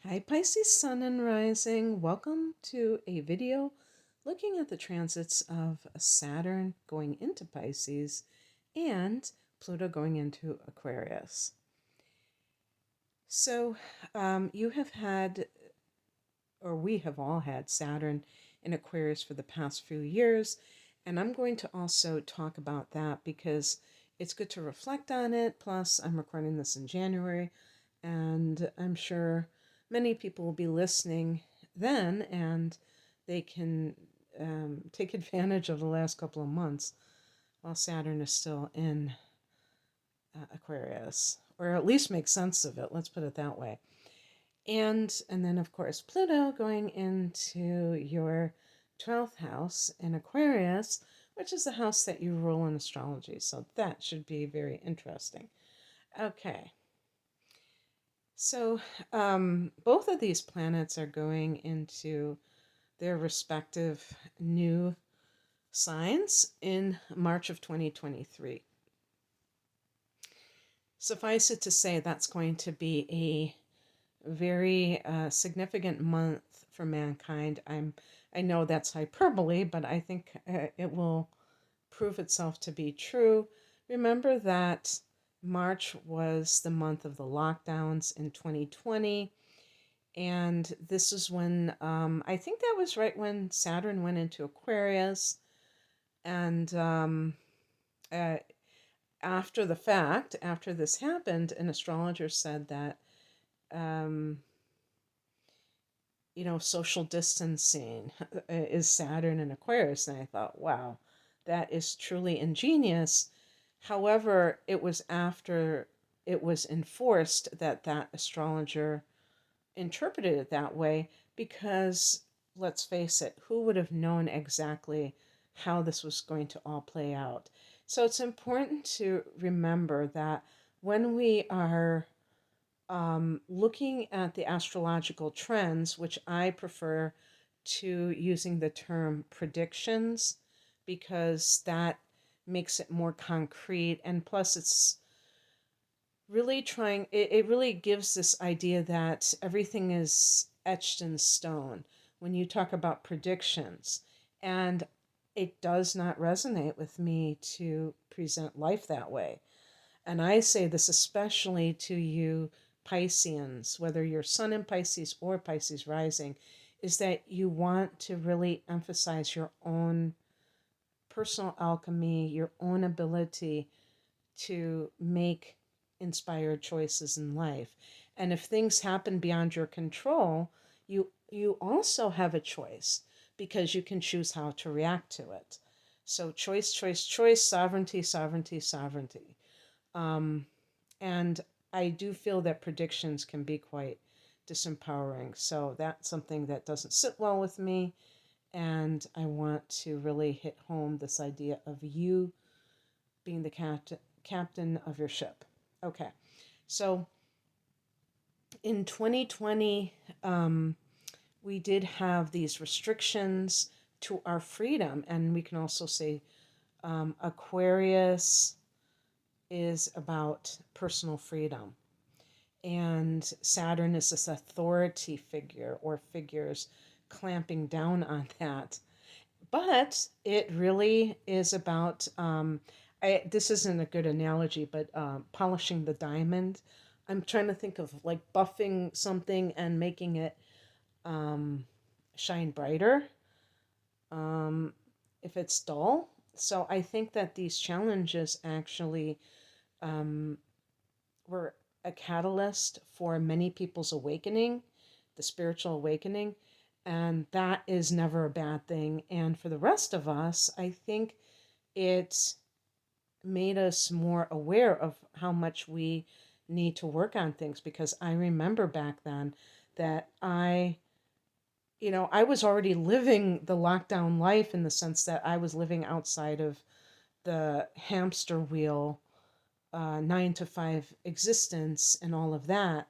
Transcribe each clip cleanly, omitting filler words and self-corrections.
Hi Pisces Sun and Rising. Welcome to a video looking at the transits of Saturn going into Pisces and Pluto going into Aquarius. So you have had, or we have all had Saturn in Aquarius for the past few years, and I'm going to also talk about that because it's good to reflect on it. Plus, I'm recording this in January, and I'm sure many people will be listening then, and they can take advantage of the last couple of months while Saturn is still in Aquarius, or at least make sense of it. Let's put it that way. And then of course Pluto going into your 12th house in Aquarius, which is the house that you rule in astrology. So that should be very interesting. Okay. So both of these planets are going into their respective new signs in March of 2023. Suffice it to say, that's going to be a very significant month for mankind. I know that's hyperbole, but I think it will prove itself to be true. Remember that March was the month of the lockdowns in 2020. And this is when, I think that was right when Saturn went into Aquarius. And uh, after the fact, after this happened, an astrologer said that, um, social distancing is Saturn and Aquarius. And I thought, wow, that is truly ingenious. However, it was after it was enforced that that astrologer interpreted it that way because, let's face it, who would have known exactly how this was going to all play out? So it's important to remember that when we are looking at the astrological trends, which I prefer to using the term predictions because that makes it more concrete, and plus it's really it really gives this idea that everything is etched in stone when you talk about predictions. And it does not resonate with me to present life that way. And I say this especially to you Pisceans, whether you're Sun in Pisces or Pisces rising, is that you want to really emphasize your own personal alchemy, your own ability to make inspired choices in life. And if things happen beyond your control, you also have a choice because you can choose how to react to it. So choice, choice, choice, sovereignty, sovereignty, sovereignty. Um, and I do feel that predictions can be quite disempowering. So that's something that doesn't sit well with me. And I want to really hit home this idea of you being the captain of your ship. Okay, so in 2020, we did have these restrictions to our freedom, and we can also say Aquarius is about personal freedom, and Saturn is this authority figure or figures clamping down on that. But it really is about, this isn't a good analogy, but polishing the diamond. I'm trying to think of like buffing something and making it um, shine brighter um, if it's dull. So I think that these challenges actually um, were a catalyst for many people's awakening, the spiritual awakening, and that is never a bad thing. And for the rest of us, I think it made us more aware of how much we need to work on things because I remember back then that I was already living the lockdown life in the sense that I was living outside of the hamster wheel, 9 to 5 existence and all of that,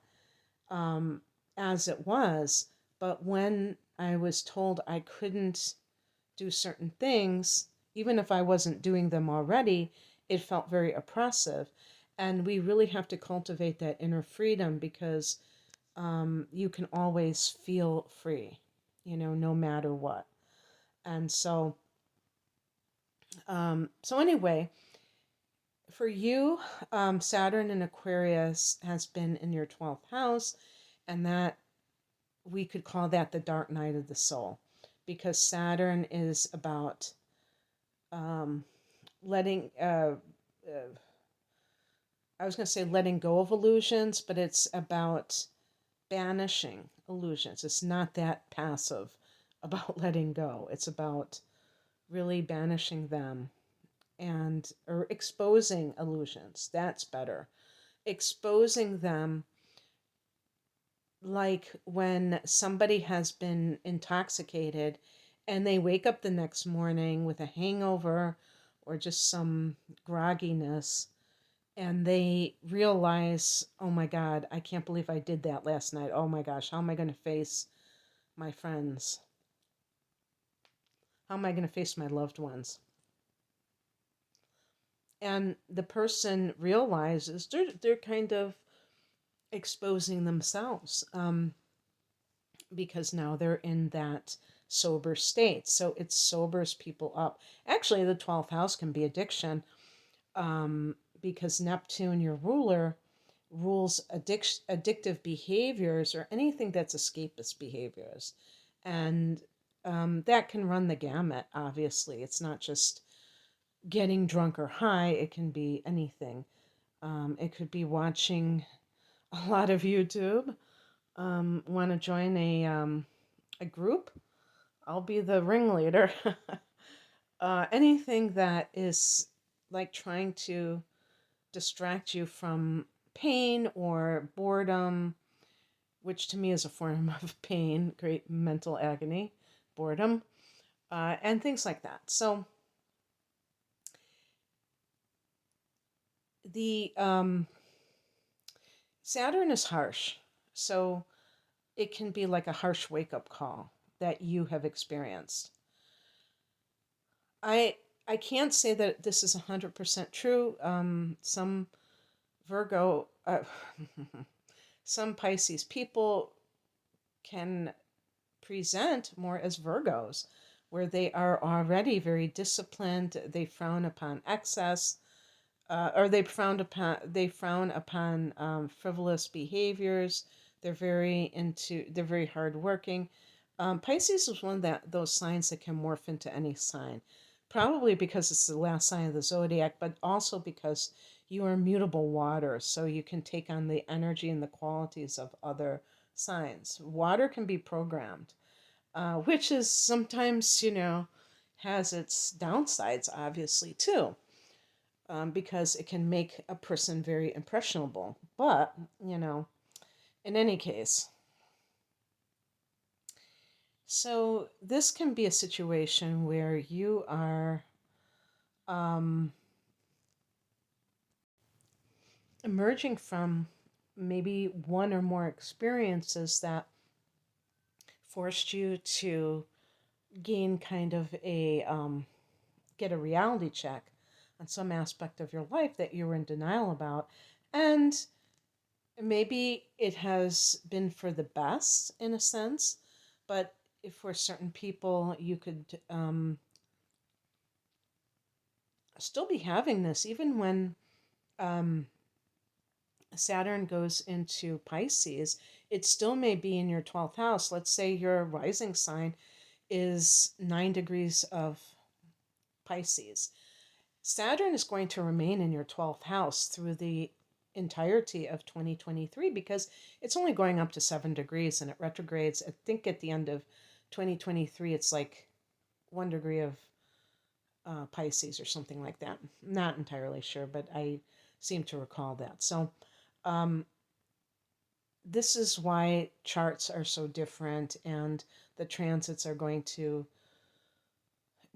um, as it was. But when I was told I couldn't do certain things, even if I wasn't doing them already, it felt very oppressive. And we really have to cultivate that inner freedom because you can always feel free, no matter what. And so anyway, for you, Saturn in Aquarius has been in your 12th house, and that we could call that the dark night of the soul, because Saturn is about um, letting, I was going to say letting go of illusions, but it's about banishing illusions. It's not that passive about letting go. It's about really banishing them and or exposing illusions. That's better. Exposing them, like when somebody has been intoxicated and they wake up the next morning with a hangover or just some grogginess, and they realize, oh my God, I can't believe I did that last night. Oh my gosh, how am I going to face my friends? How am I going to face my loved ones? And the person realizes they're kind of exposing themselves, because now they're in that sober state. So it sobers people up. Actually, the 12th house can be addiction, because Neptune, your ruler, rules addictive behaviors or anything that's escapist behaviors. And that can run the gamut, obviously. It's not just getting drunk or high, it can be anything. It could be watching a lot of YouTube. Want to join a group? I'll be the ringleader. Anything that is like trying to distract you from pain or boredom, which to me is a form of pain, great mental agony, boredom, and things like that. So the Saturn is harsh, so it can be like a harsh wake-up call that you have experienced. I can't say that this is 100% true. Some Virgo, some Pisces people can present more as Virgos, where they are already very disciplined. They frown upon excess, or they frown upon frivolous behaviors. They're very hardworking. Pisces is one of those signs that can morph into any sign, probably because it's the last sign of the zodiac, but also because you are mutable water, so you can take on the energy and the qualities of other signs. Water can be programmed, which is sometimes, has its downsides, obviously, too, because it can make a person very impressionable. But, in any case, so this can be a situation where you are emerging from maybe one or more experiences that forced you to gain kind of get a reality check on some aspect of your life that you were in denial about. And maybe it has been for the best in a sense, but if for certain people you could still be having this even when Saturn goes into Pisces. It still may be in your 12th house. Let's say your rising sign is 9 degrees of Pisces. Saturn is going to remain in your 12th house through the entirety of 2023 because it's only going up to 7 degrees and it retrogrades. I think at the end of 2023, it's like 1 degree of Pisces or something like that. Not entirely sure, but I seem to recall that. So this is why charts are so different and the transits are going to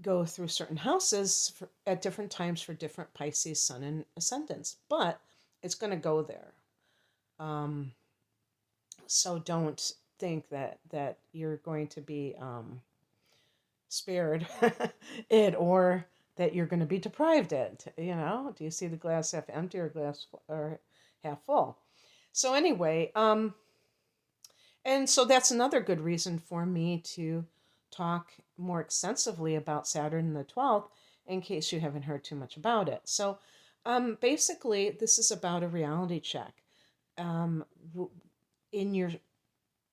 go through certain houses at different times for different Pisces sun and ascendants, but it's going to go there. So don't think that you're going to be spared it or that you're going to be deprived it. Do you see the glass half empty or glass or half full? So anyway, And so that's another good reason for me to talk more extensively about Saturn in the 12th in case you haven't heard too much about it. So basically, this is about a reality check. Um, in your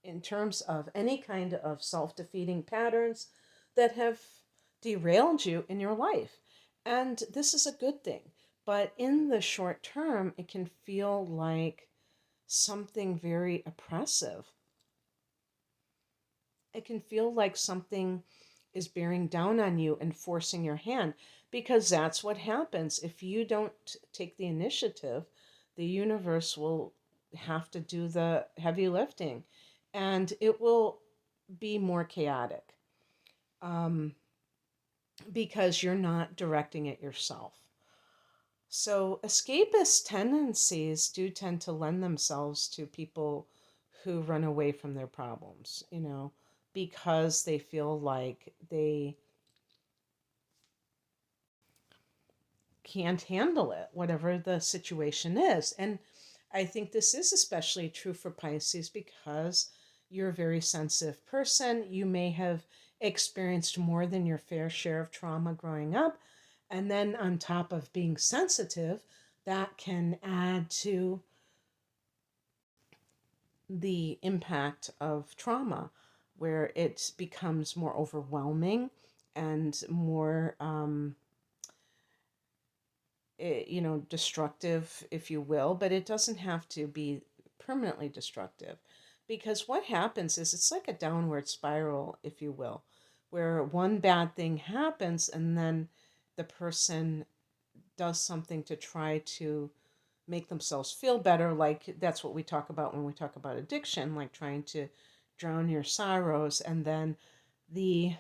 in terms of any kind of self-defeating patterns that have derailed you in your life. And this is a good thing. But in the short term, it can feel like something very oppressive. It can feel like something is bearing down on you and forcing your hand, because that's what happens. If you don't take the initiative, the universe will have to do the heavy lifting, and it will be more chaotic, um, because you're not directing it yourself. So, escapist tendencies do tend to lend themselves to people who run away from their problems, because they feel like they can't handle it, whatever the situation is. And I think this is especially true for Pisces because you're a very sensitive person. You may have experienced more than your fair share of trauma growing up. And then, on top of being sensitive, that can add to the impact of trauma, where it becomes more overwhelming and more destructive, if you will, but it doesn't have to be permanently destructive, because what happens is it's like a downward spiral, if you will, where one bad thing happens and then the person does something to try to make themselves feel better. Like that's what we talk about when we talk about addiction, like trying to drown your sorrows. And then the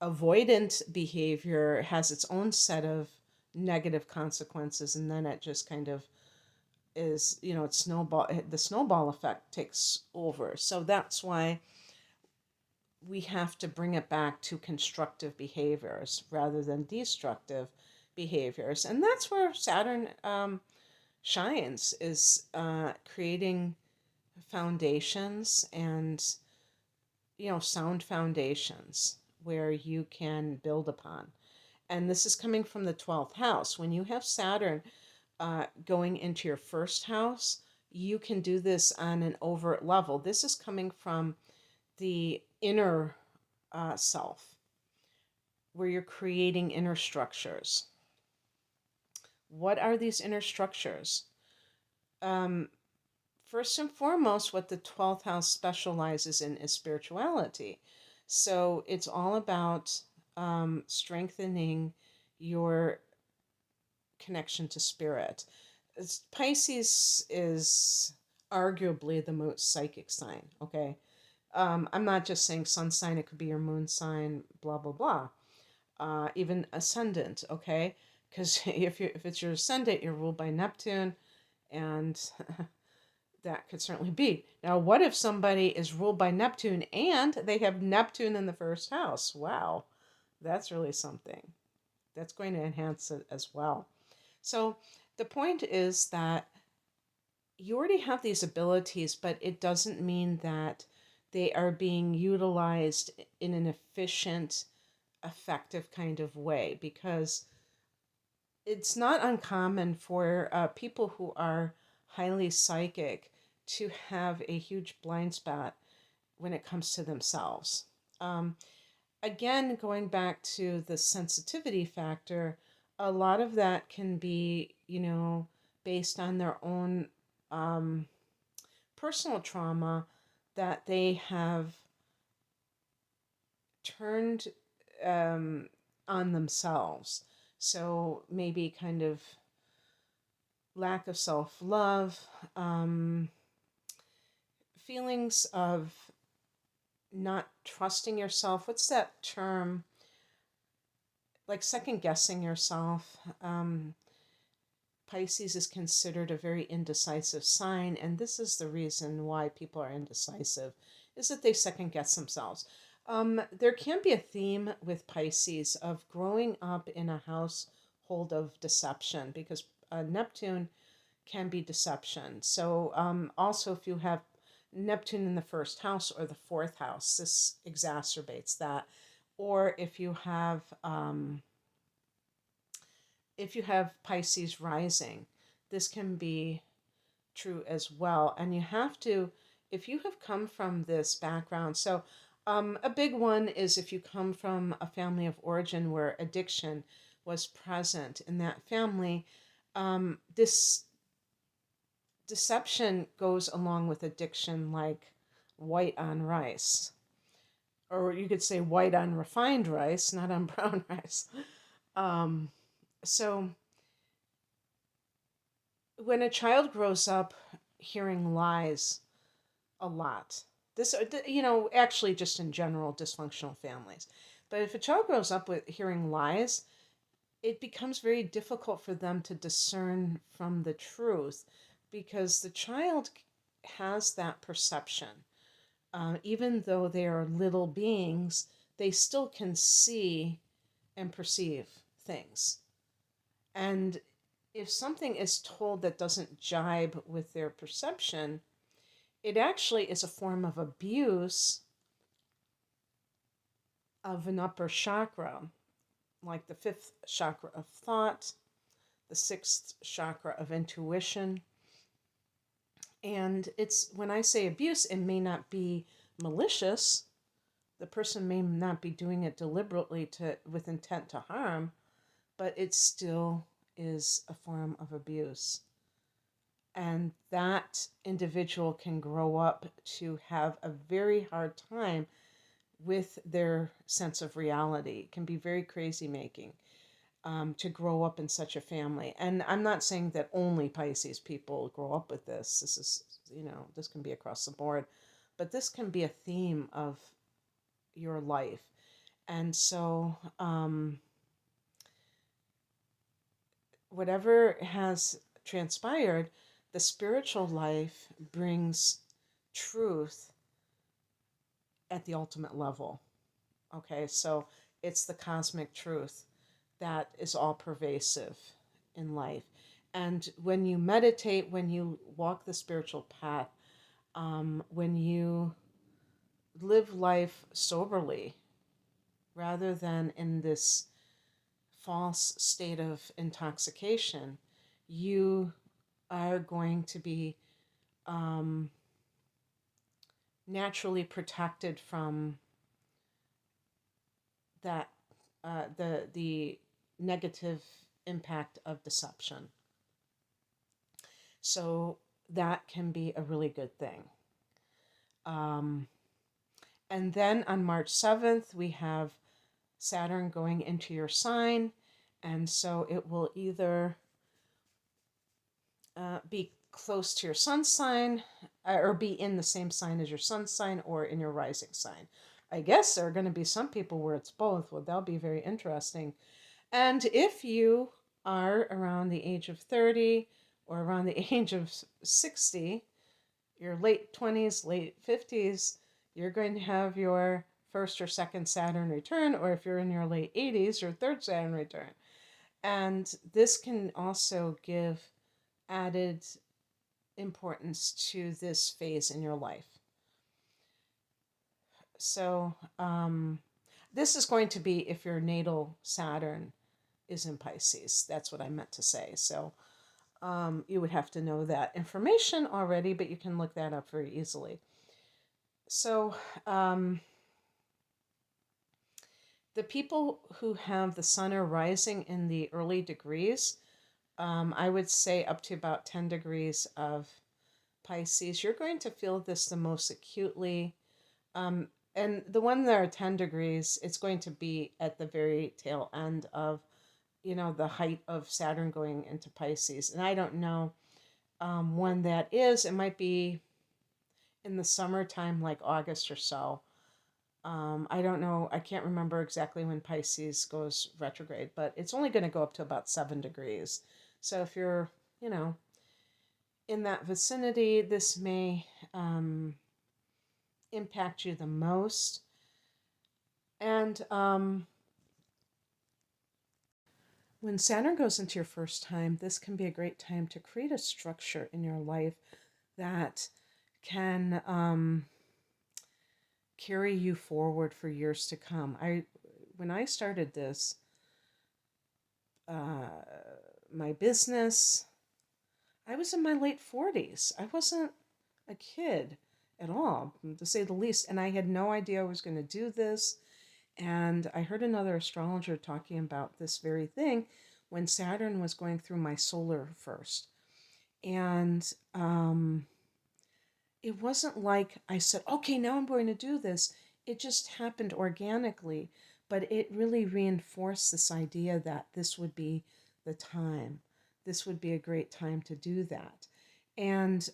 avoidant behavior has its own set of negative consequences, and then it just kind of is, the snowball effect takes over. So that's why we have to bring it back to constructive behaviors rather than destructive behaviors. And that's where Saturn shines, is creating foundations, and sound foundations where you can build upon. And this is coming from the 12th house. When you have Saturn going into your first house, you can do this on an overt level. This is coming from the inner self, where you're creating inner structures. What are these inner structures? Um, First and foremost, what the 12th house specializes in is spirituality. So it's all about strengthening your connection to spirit. Pisces is arguably the most psychic sign, okay? I'm not just saying sun sign, it could be your moon sign, blah, blah, blah. Even ascendant, okay? Because if it's your ascendant, you're ruled by Neptune, and that could certainly be. Now, what if somebody is ruled by Neptune and they have Neptune in the first house? Wow, that's really something. That's going to enhance it as well. So, the point is that you already have these abilities, but it doesn't mean that they are being utilized in an efficient, effective kind of way, because it's not uncommon for people who are highly psychic to have a huge blind spot when it comes to themselves. Um, Again, going back to the sensitivity factor, a lot of that can be, based on their own um, personal trauma that they have turned on themselves. So maybe kind of lack of self love, feelings of not trusting yourself. What's that term? Like second guessing yourself. Pisces is considered a very indecisive sign, and this is the reason why people are indecisive, is that they second guess themselves. There can be a theme with Pisces of growing up in a household of deception, because Neptune can be deception. So also if you have Neptune in the first house or the fourth house, this exacerbates that. Or if you have Pisces rising, this can be true as well. And you have to, if you have come from this background, so a big one is if you come from a family of origin where addiction was present in that family, this deception goes along with addiction like white on rice. Or you could say white on refined rice, not on brown rice. Um, so when a child grows up hearing lies a lot, this, actually just in general, dysfunctional families. But if a child grows up with hearing lies, it becomes very difficult for them to discern from the truth because the child has that perception. Even though they are little beings, they still can see and perceive things. And if something is told that doesn't jibe with their perception, it actually is a form of abuse of an upper chakra, like the fifth chakra of thought, the sixth chakra of intuition. And it's, when I say abuse, it may not be malicious. The person may not be doing it deliberately with intent to harm, but it still is a form of abuse. And that individual can grow up to have a very hard time with their sense of reality. It can be very crazy making to grow up in such a family. And I'm not saying that only Pisces people grow up with this. This is, this can be across the board. But this can be a theme of your life. And so whatever has transpired, the spiritual life brings truth at the ultimate level. Okay, so it's the cosmic truth that is all pervasive in life. And when you meditate, when you walk the spiritual path, when you live life soberly rather than in this false state of intoxication, you are going to be naturally protected from that the negative impact of deception. So that can be a really good thing. And then on March 7th, we have Saturn going into your sign. And so it will either be close to your sun sign or be in the same sign as your sun sign or in your rising sign. I guess there are going to be some people where it's both. Well, that'll be very interesting. And if you are around the age of 30 or around the age of 60, your late 20s, late 50s, you're going to have your first or second Saturn return, or if you're in your late 80s, your third Saturn return. And this can also give added importance to this phase in your life. So this is going to be if your natal Saturn is in Pisces. That's what I meant to say. So you would have to know that information already, but you can look that up very easily. So the people who have the sun or rising in the early degrees, I would say up to about 10 degrees of Pisces, you're going to feel this the most acutely. And the one that are 10 degrees, it's going to be at the very tail end of, the height of Saturn going into Pisces. And I don't know when that is. It might be in the summertime, like August or so. I don't know. I can't remember exactly when Pisces goes retrograde, but it's only going to go up to about 7 degrees. So if you're, in that vicinity, this may impact you the most. And when Saturn goes into your first time, this can be a great time to create a structure in your life that can carry you forward for years to come. When I started this, uh, my business, I was in my late 40s. I wasn't a kid at all, to say the least. And I had no idea I was going to do this. And I heard another astrologer talking about this very thing when Saturn was going through my solar first. And it wasn't like I said, okay, now I'm going to do this. It just happened organically. But it really reinforced this idea that this would be the time. This would be a great time to do that. And,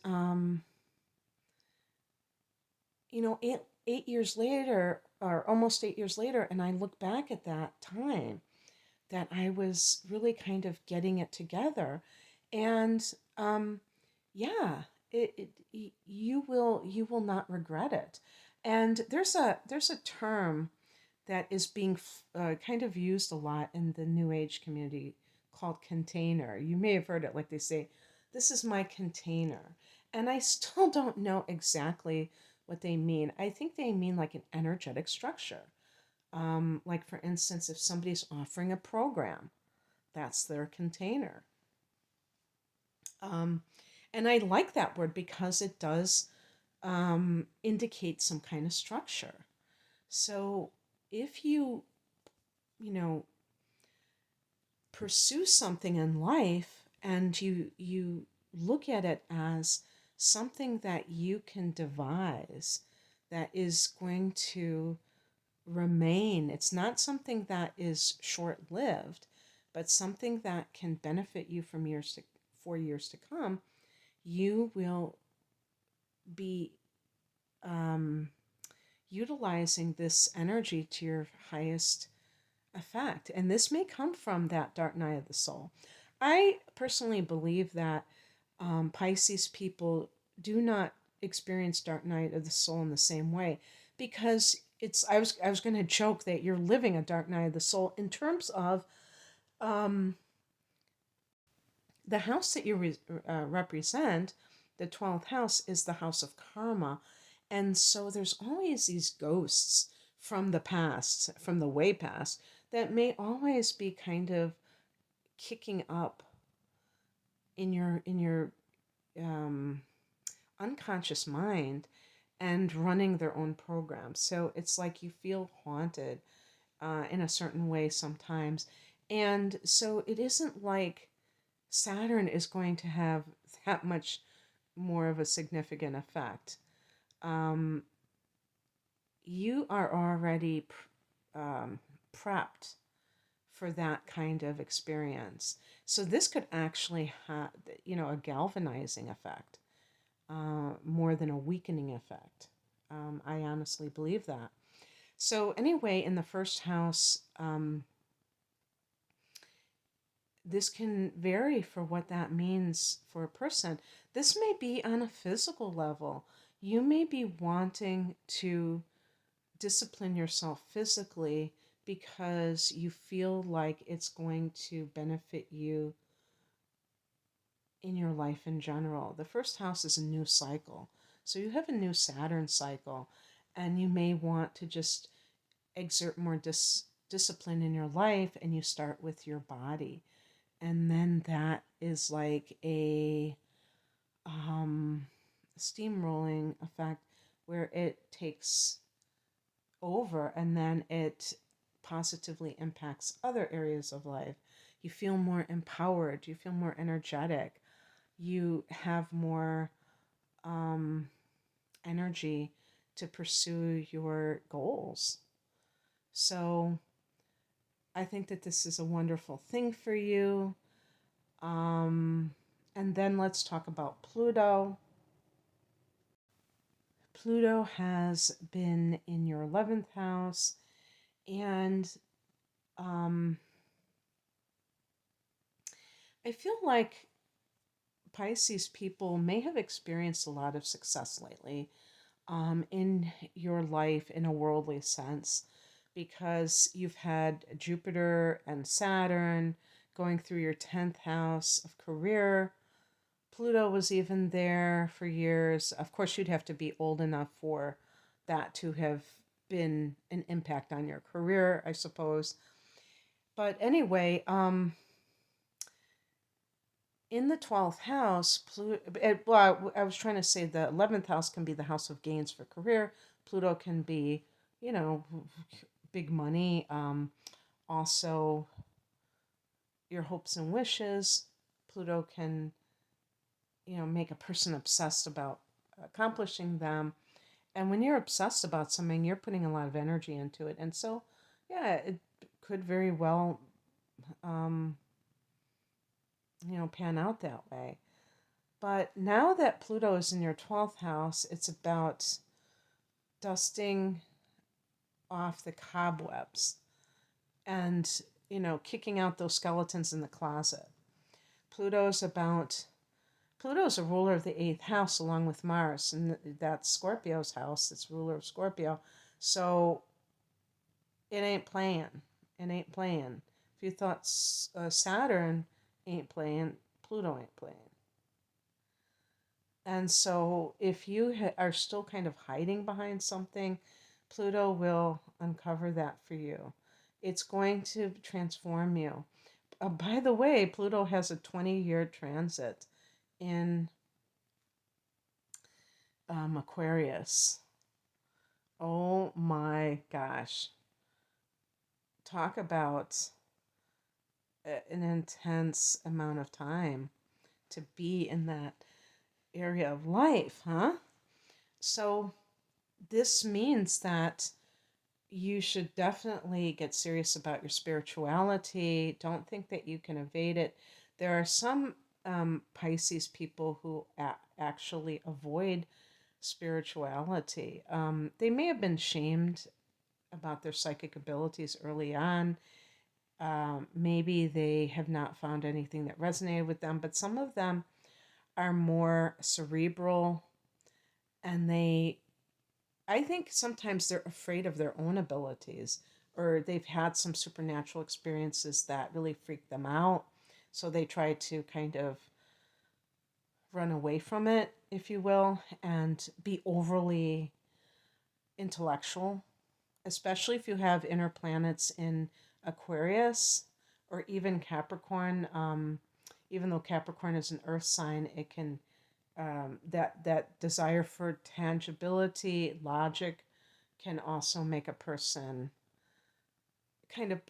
eight years later, or almost 8 years later, and I look back at that time that I was really kind of getting it together. And yeah, you will not regret it. And there's a term that is being kind of used a lot in the New Age community called container. You may have heard it, like they say, "This is my container," and I still don't know exactly what they mean. I think they mean like an energetic structure. Like for instance, if somebody's offering a program, that's their container. Um, and I like that word because it does indicate some kind of structure. So if you know, pursue something in life and you look at it as something that you can devise that is going to remain. It's not something that is short-lived, but something that can benefit you from years to for years to come. You will be um, utilizing this energy to your highest effect. And this may come from that dark night of the soul. I personally believe that Pisces people do not experience dark night of the soul in the same way because I was going to joke that you're living a dark night of the soul in terms of um, the house that you represent. The 12th house is the house of karma, and so there's always these ghosts from the past, from the way past, that may always be kind of kicking up in your um, unconscious mind and running their own program. So it's like you feel haunted in a certain way sometimes. And so it isn't like Saturn is going to have that much more of a significant effect. Um, you are already prepped for that kind of experience. So this could actually have, a galvanizing effect, more than a weakening effect. I honestly believe that. So anyway, in the first house, this can vary for what that means for a person. This may be on a physical level. You may be wanting to discipline yourself physically because you feel like it's going to benefit you in your life in general. The first house is a new cycle. So you have a new Saturn cycle, and you may want to just exert more discipline in your life, and you start with your body. And then that is like a steamrolling effect where it takes over and then it positively impacts other areas of life. You feel more empowered, you feel more energetic, you have more um, energy to pursue your goals. So I think that this is a wonderful thing for you. Um, and then let's talk about Pluto. Pluto has been in your 11th house, and um, I feel like Pisces people may have experienced a lot of success lately in your life in a worldly sense because you've had Jupiter and Saturn going through your 10th house of career. Pluto was even there for years. Of course, you'd have to be old enough for that to have been an impact on your career, I suppose. But anyway, in the 12th house, well, I was trying to say the 11th house can be the house of gains for career. Pluto can be, you know, big money. Also, your hopes and wishes. Pluto can, make a person obsessed about accomplishing them. And when you're obsessed about something, you're putting a lot of energy into it. And so, yeah, it could very well, um, pan out that way. But now that Pluto is in your 12th house, it's about dusting off the cobwebs and, kicking out those skeletons in the closet. Pluto's about Pluto's a ruler of the eighth house along with Mars, and that's Scorpio's house. It's ruler of Scorpio. So it ain't playing. It ain't playing. If you thought Saturn ain't playing, Pluto ain't playing. And so if you are still kind of hiding behind something, Pluto will uncover that for you. It's going to transform you. By the way, Pluto has a 20-year transit in Aquarius. Oh my gosh. Talk about an intense amount of time to be in that area of life, huh? So, this means that you should definitely get serious about your spirituality. Don't think that you can evade it. There are some Pisces people who actually avoid spirituality. They may have been shamed about their psychic abilities early on. Maybe they have not found anything that resonated with them, but some of them are more cerebral, and I think sometimes they're afraid of their own abilities, or they've had some supernatural experiences that really freak them out. So they try to kind of run away from it, if you will, and be overly intellectual, especially if you have inner planets in Aquarius or even Capricorn. Even though Capricorn is an earth sign, it can that desire for tangibility, logic, can also make a person kind of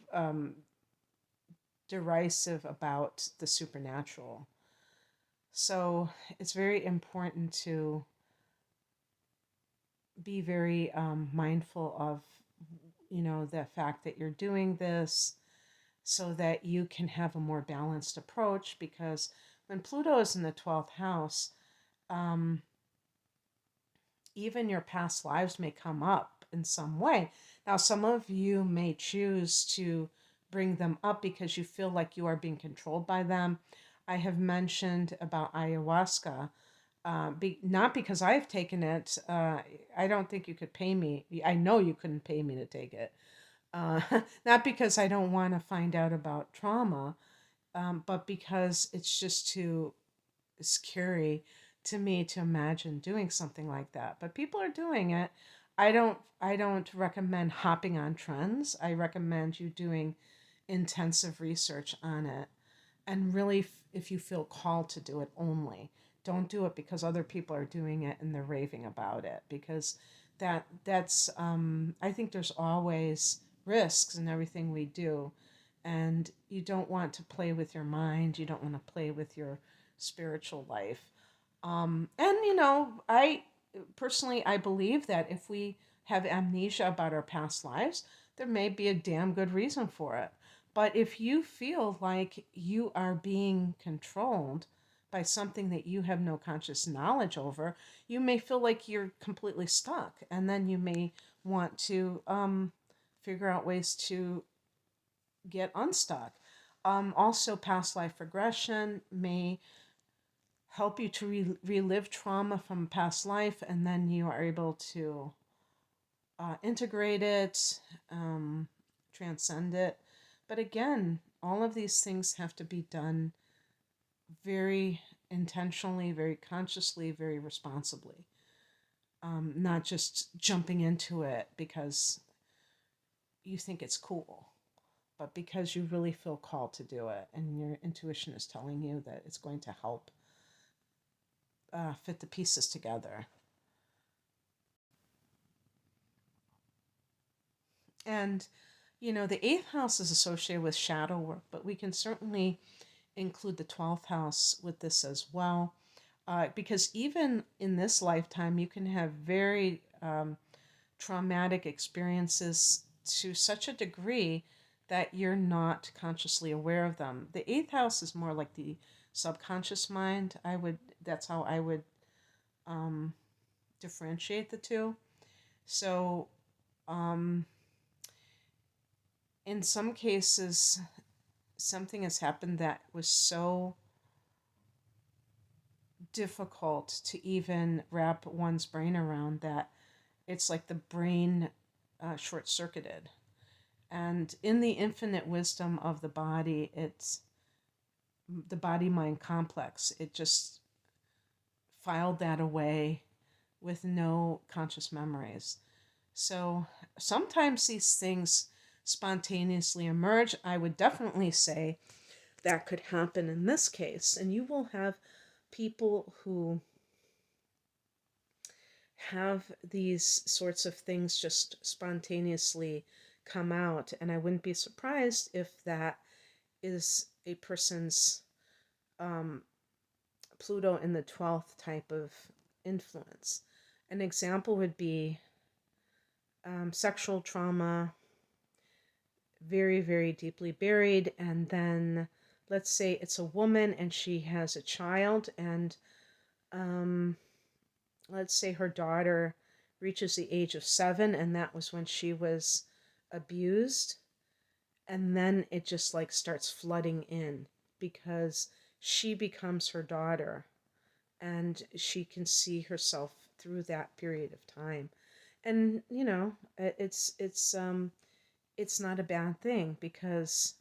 derisive about the supernatural. So it's very important to be very mindful of, the fact that you're doing this so that you can have a more balanced approach. Because when Pluto is in the 12th house, um, even your past lives may come up in some way. Now, some of you may choose to bring them up because you feel like you are being controlled by them. I have mentioned about ayahuasca, not because I've taken it. I don't think you could pay me. I know you couldn't pay me to take it. Uh, Not because I don't want to find out about trauma, but because it's just too scary to me to imagine doing something like that. But people are doing it. I don't recommend hopping on trends. I recommend you doing intensive research on it, and really, if you feel called to do it, only don't do it because other people are doing it and they're raving about it, because that's I think there's always risks in everything we do, and you don't want to play with your mind. You don't want to play with your spiritual life. And I personally, I believe that if we have amnesia about our past lives, there may be a damn good reason for it. But if you feel like you are being controlled by something that you have no conscious knowledge over, you may feel like you're completely stuck. And then you may want to figure out ways to get unstuck. Also, past life regression may help you to relive trauma from past life, and then you are able to integrate it, transcend it. But again, all of these things have to be done very intentionally, very consciously, very responsibly. Not just jumping into it because you think it's cool, but because you really feel called to do it and your intuition is telling you that it's going to help fit the pieces together. And, the eighth house is associated with shadow work, but we can certainly include the 12th house with this as well. Because even in this lifetime, you can have very traumatic experiences to such a degree that you're not consciously aware of them. The eighth house is more like the subconscious mind. That's how I would um, differentiate the two. So, um, in some cases, something has happened that was so difficult to even wrap one's brain around that it's like the brain short circuited. And in the infinite wisdom of the body, it's the body mind complex. It just filed that away with no conscious memories. So sometimes these things spontaneously emerge. I would definitely say that could happen in this case. And you will have people who have these sorts of things just spontaneously come out. And I wouldn't be surprised if that is a person's um, Pluto in the 12th type of influence. An example would be sexual trauma, very, very deeply buried. And then let's say it's a woman and she has a child, and um, let's say her daughter reaches the age of 7, and that was when she was abused. And then it just like starts flooding in because she becomes her daughter and she can see herself through that period of time. And it's not a bad thing, because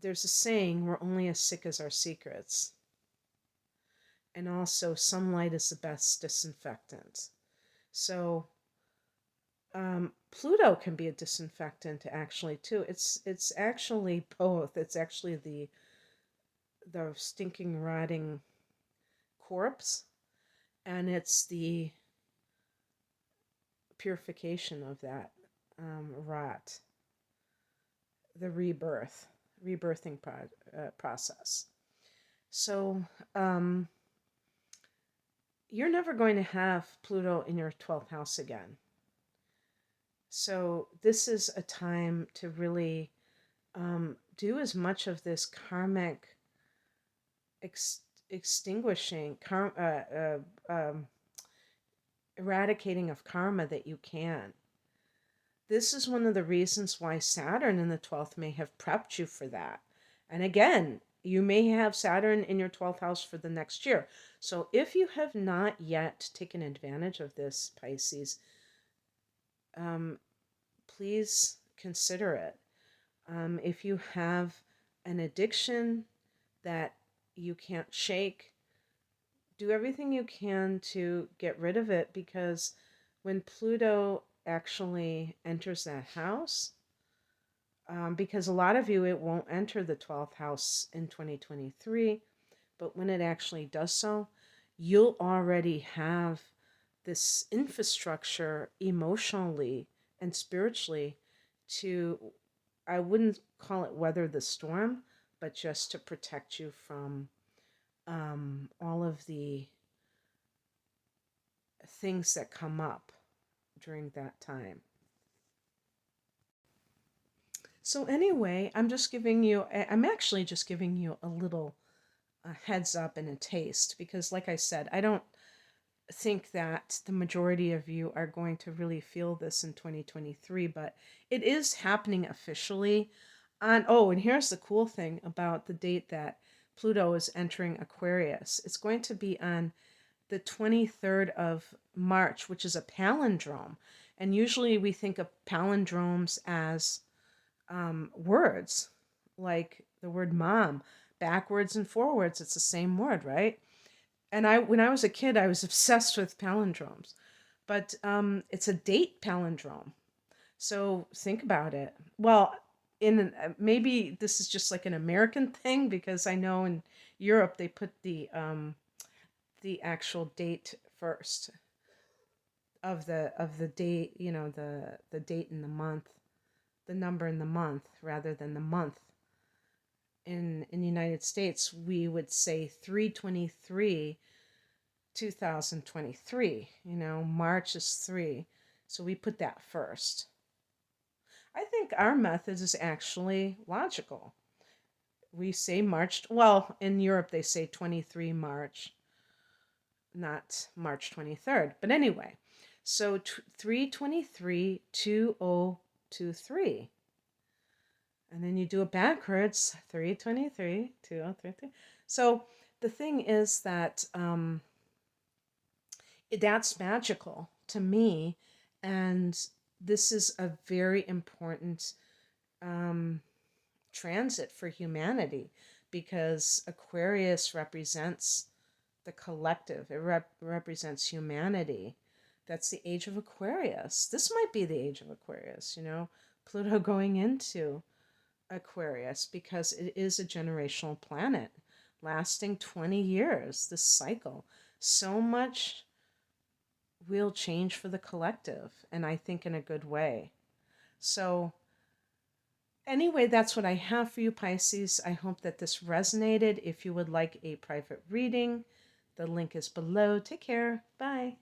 there's a saying, we're only as sick as our secrets. And also, sunlight is the best disinfectant. So Pluto can be a disinfectant actually too. It's actually both. It's actually the stinking rotting corpse, and it's the purification of that rot, the rebirthing process. So you're never going to have Pluto in your 12th house again. So this is a time to really do as much of this karmic extinguishing, eradicating of karma that you can. This is one of the reasons why Saturn in the 12th may have prepped you for that. And again, you may have Saturn in your 12th house for the next year. So if you have not yet taken advantage of this, Pisces, please consider it. If you have an addiction that you can't shake, do everything you can to get rid of it, because when Pluto actually enters that house, because a lot of you, it won't enter the 12th house in 2023, but when it actually does so, you'll already have this infrastructure emotionally and spiritually to, I wouldn't call it weather the storm, but just to protect you from all of the things that come up during that time. So anyway, I'm actually just giving you a little heads up and a taste, because like I said, I don't think that the majority of you are going to really feel this in 2023, but it is happening officially and here's the cool thing about the date that Pluto is entering Aquarius. It's going to be on the 23rd of March, which is a palindrome. And usually we think of palindromes as words, like the word mom. backwards and forwards, it's the same word, right? And when I was a kid, I was obsessed with palindromes, but it's a date palindrome. So think about it. Well, maybe this is just like an American thing, because I know in Europe they put the actual date first of the date, the date in the month, the number in the month rather than the month. In the United States, we would say 3/23, 2023. March is 3. So we put that first. I think our method is actually logical. We say March, well, in Europe they say 23 March, not March 23rd. But anyway, so 3/23, 2023. And then you do it backwards, 3/23, 2033. So the thing is that that's magical to me. And this is a very important transit for humanity, because Aquarius represents the collective. It represents humanity. That's the age of Aquarius. This might be the age of Aquarius, Pluto going into Aquarius, because it is a generational planet lasting 20 years, this cycle. So much will change for the collective, and I think in a good way. So anyway, that's what I have for you, Pisces. I hope that this resonated. If you would like a private reading, the link is below. Take care. Bye.